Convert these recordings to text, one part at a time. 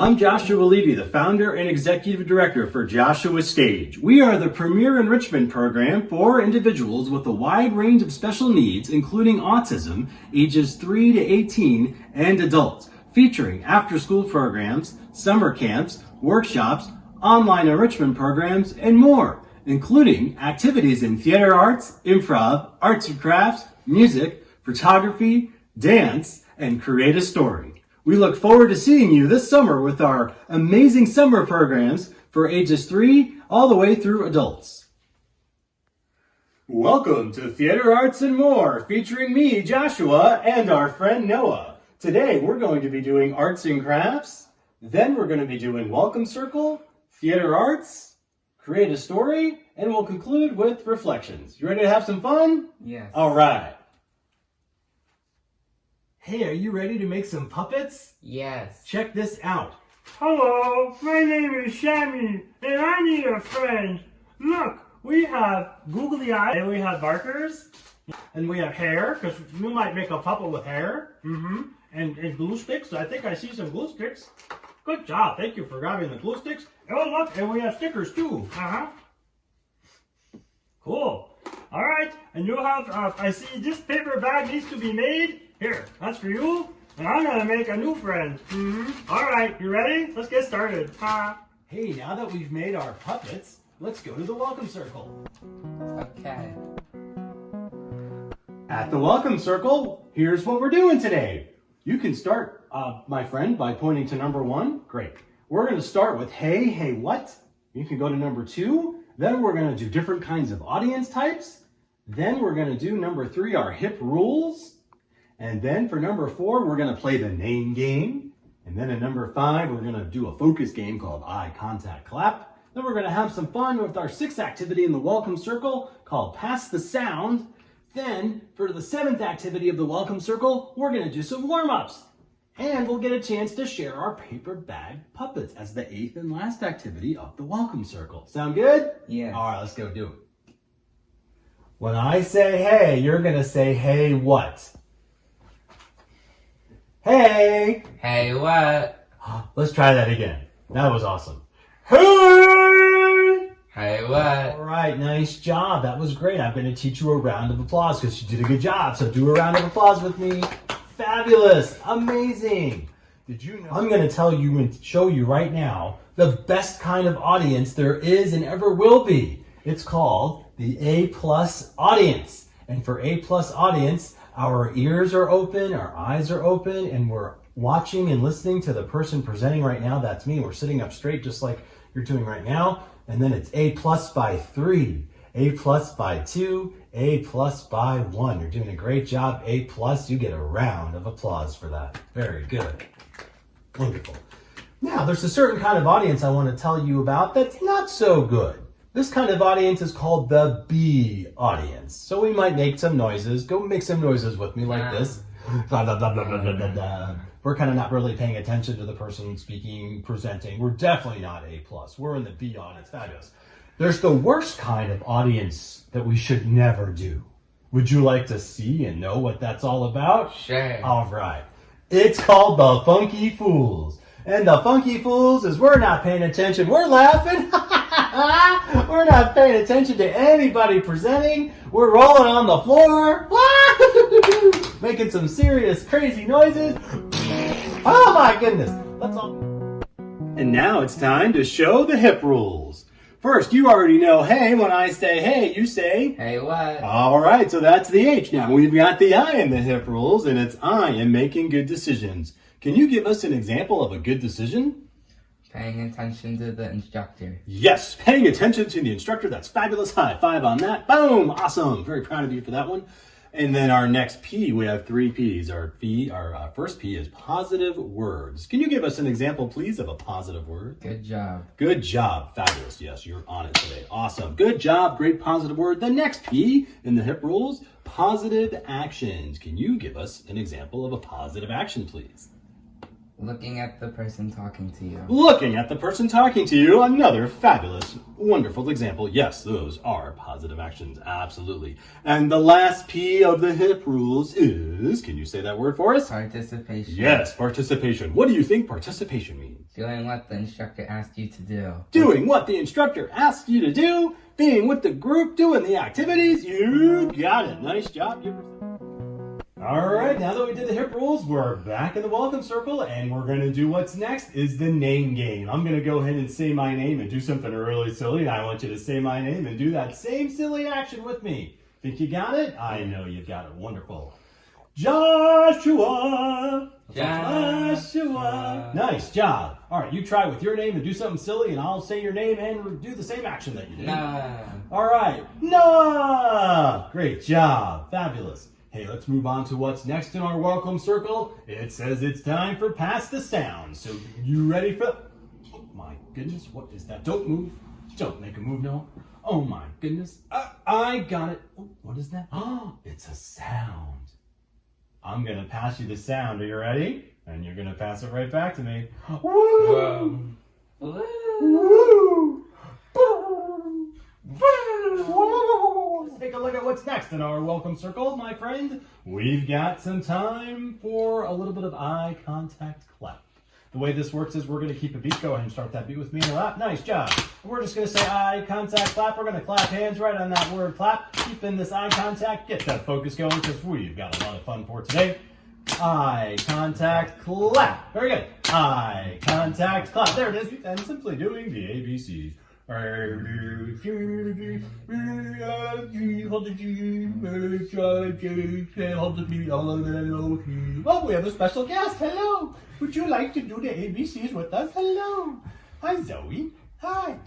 I'm Joshua Levy, the founder and executive director for JoshJoshua's Stage. We are the premier enrichment program for individuals with a wide range of special needs, including autism, ages 3 to 18, and adults, featuring after-school programs, summer camps, workshops, online enrichment programs, and more, including activities in theater arts, improv, arts and crafts, music, photography, dance, and create a story. We look forward to seeing you this summer with our amazing summer programs for ages 3 all the way through adults. Welcome to Theater Arts and More, featuring me, Joshua, and our friend Noah. Today we're going to be doing arts and crafts, then we're going to be doing welcome circle, theater arts, create a story, and we'll conclude with reflections. You ready to have some fun? Yes. All right. Hey, are you ready to make some puppets? Yes. Check this out. Hello, my name is Shammy, and I need a friend. Look, we have googly eyes, and we have barkers, and we have hair, because you might make a puppet with hair. And glue sticks. I think I see some glue sticks. Good job. Thank you for grabbing the glue sticks. Oh, look, and we have stickers too. Cool. All right, and you have, I see this paper bag needs to be made. Here, that's for you. And I'm going to make a new friend. All right, you ready? Let's get started. Hey, now that we've made our puppets, let's go to the welcome circle. Okay. At the welcome circle, here's what we're doing today. You can start, my friend, by pointing to number 1. Great. We're going to start with hey, hey, what? You can go to number 2. Then we're going to do different kinds of audience types. Then we're going to do number 3, our hip rules. And then for number 4, we're going to play the name game. And then at number 5, we're going to do a focus game called eye contact clap. Then we're going to have some fun with our 6th activity in the welcome circle called pass the sound. Then for the 7th activity of the welcome circle, we're going to do some warm-ups. And we'll get a chance to share our paper bag puppets as the 8th and last activity of the welcome circle. Sound good? Yeah. All right, let's go do it. When I say hey, you're going to say hey what? Hey! Hey, what? Let's try that again. That was awesome. Hey! Hey, what? All right, nice job. That was great. I'm going to teach you a round of applause because you did a good job. So do a round of applause with me. Fabulous. Amazing. Did you know? I'm going to tell you and show you right now the best kind of audience there is and ever will be. It's called the A+ audience. And for A+ audience, our ears are open, our eyes are open, and we're watching and listening to the person presenting right now. That's me. We're sitting up straight just like you're doing right now. And then it's A+ by 3, A+ by 2, A+ by 1. You're doing a great job. A+, you get a round of applause for that. Very good. Wonderful. Now, there's a certain kind of audience I want to tell you about that's not so good. This kind of audience is called the B audience. So we might make some noises. Go make some noises with me like this. Blah, blah, blah, blah, blah, blah, blah, blah. We're kind of not really paying attention to the person speaking, presenting. We're definitely not A+. We're in the B audience. Fabulous. There's the worst kind of audience that we should never do. Would you like to see and know what that's all about? Sure. All right. It's called the Funky Fools. And the Funky Fools is we're not paying attention. We're laughing. We're not paying attention to anybody presenting. We're rolling on the floor. Making some serious crazy noises. Oh my goodness. That's all. And now it's time to show the hip rules. First, you already know hey. When I say hey, you say Hey, what? all right, so that's the H. Now we've got the I in the hip rules, and it's I am making good decisions. Can you give us an example of a good decision? Paying attention to the instructor. Yes, paying attention to the instructor. That's fabulous. High five on that. Boom. Awesome. Very proud of you for that one. And then our next P, we have 3 Ps. Our first P is positive words. Can you give us an example, please, of a positive word? Good job. Good job. Fabulous. Yes, you're on it today. Awesome. Good job. Great positive word. The next P in the hip rules, positive actions. Can you give us an example of a positive action, please? Looking at the person talking to you. Looking at the person talking to you, another fabulous, wonderful example. Yes, those are positive actions, absolutely. And the last P of the HIP rules is, can you say that word for us? Participation. Yes, participation. What do you think participation means? Doing what the instructor asked you to do. Doing what the instructor asked you to do, being with the group, doing the activities. You got it. Nice job. All right, now that we did the HIP rules, we're back in the welcome circle, and we're going to do what's next is the name game. I'm going to go ahead and say my name and do something really silly, and I want you to say my name and do that same silly action with me. Think you got it? I know you got it. Wonderful. Joshua! Joshua! Nice job. All right, you try with your name and do something silly, and I'll say your name and do the same action that you did. Noah. All right, Noah! Great job. Fabulous. Hey, let's move on to what's next in our welcome circle. It says it's time for Pass the Sound. So, you ready for... Oh my goodness, what is that? Don't move. Don't make a move, Noah. Oh my goodness. I got it. Oh, what is that? Oh, it's a sound. I'm going to pass you the sound. Are you ready? And you're going to pass it right back to me. Woo! Woo! Let's take a look at what's next in our welcome circle, my friend. We've got some time for a little bit of eye contact clap. The way this works is we're going to keep a beat. Go ahead and start that beat with me in a lap. Nice job. We're just going to say eye contact clap. We're going to clap hands right on that word clap. Keep in this eye contact. Get that focus going because we've got a lot of fun for today. Eye contact clap. Very good. Eye contact clap. There it is. And simply doing the ABCs. Oh, we have a special guest. Hello. Would you like to do the ABCs with us? Hello. Hi, Zoe. Hi.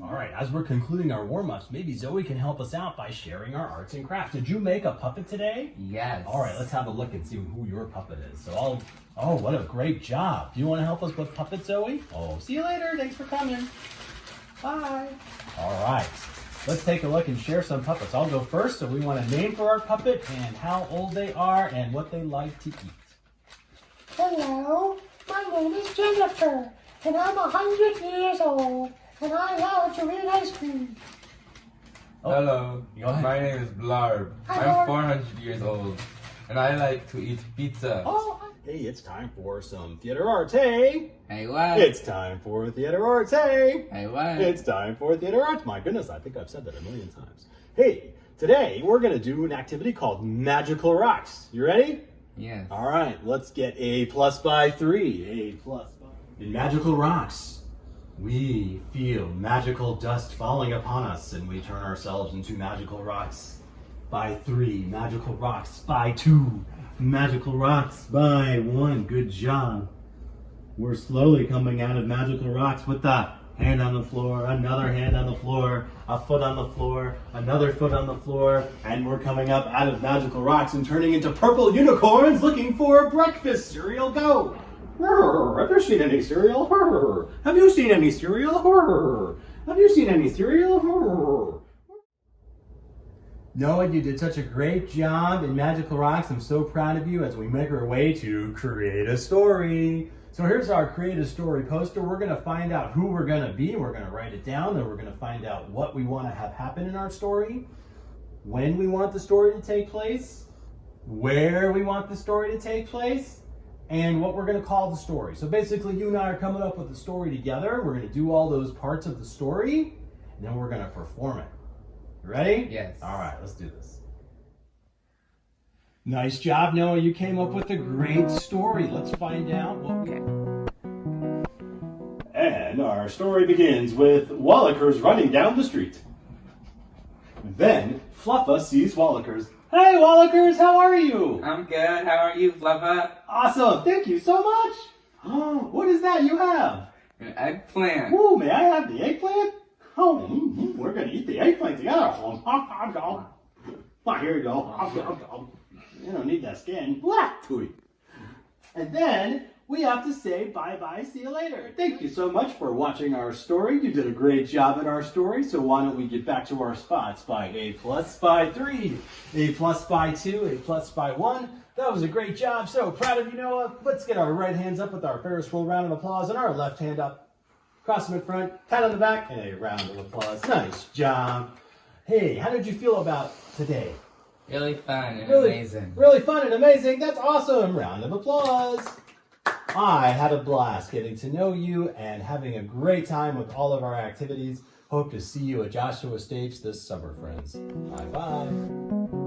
All right, as we're concluding our warm-ups, maybe Zoe can help us out by sharing our arts and crafts. Did you make a puppet today? Yes. All right, let's have a look and see who your puppet is. Oh, what a great job. Do you want to help us with puppet, Zoe? Oh, see you later. Thanks for coming. Bye. All right, let's take a look and share some puppets. I'll go first, so we want a name for our puppet and how old they are and what they like to eat. Hello, my name is Jennifer, and I'm 100 years old, and I love to eat ice cream. Hello, Go ahead. my name is Blarb. I'm 400 years old, and I like to eat pizza. Oh, hey, it's time for some theater arts, hey! Hey, what? It's time for theater arts, hey! Hey, what? It's time for theater arts. My goodness, I think I've said that a million times. Hey, today we're going to do an activity called Magical Rocks. You ready? Yes. All right, let's get A+ by 3. In Magical Rocks, we feel magical dust falling upon us, and we turn ourselves into magical rocks by 3. Magical rocks by 2. Magical rocks by 1. Good job. We're slowly coming out of magical rocks with the hand on the floor, another hand on the floor, a foot on the floor, another foot on the floor, and we're coming up out of magical rocks and turning into purple unicorns looking for breakfast cereal. Go! Have you seen any cereal? Have you seen any cereal? Have you seen any cereal? Noah, you did such a great job in Magical Rocks. I'm so proud of you as we make our way to create a story. So here's our create a story poster. We're going to find out who we're going to be. We're going to write it down. Then we're going to find out what we want to have happen in our story, when we want the story to take place, where we want the story to take place, and what we're going to call the story. So basically, you and I are coming up with the story together. We're going to do all those parts of the story, and then we're going to perform it. Ready? Yes. All right, let's do this. Nice job, Noah. You came up with a great story. Let's find out what we... And our story begins with Wallachers running down the street. Then Fluffa sees Wallachers. Hey, Wallachers, how are you? I'm good. How are you, Fluffa? Awesome. Thank you so much. Oh, what is that you have? An eggplant. Oh, may I have the eggplant? Oh, we're going to eat the eggplant together. Here you go. You don't need that skin. What? And then we have to say bye-bye, see you later. Thank you so much for watching our story. You did a great job in our story, so why don't we get back to our spots by A+ by 3, A+ by 2, A+ by 1, That was a great job. So proud of you, Noah. Let's get our right hands up with our Ferris wheel round of applause and our left hand up. Cross them in front, pat on the back, and a round of applause. Nice job. Hey, how did you feel about today? Really fun and amazing. Really fun and amazing. That's awesome. Round of applause. I had a blast getting to know you and having a great time with all of our activities. Hope to see you at Joshua's stage this summer, friends. Bye-bye.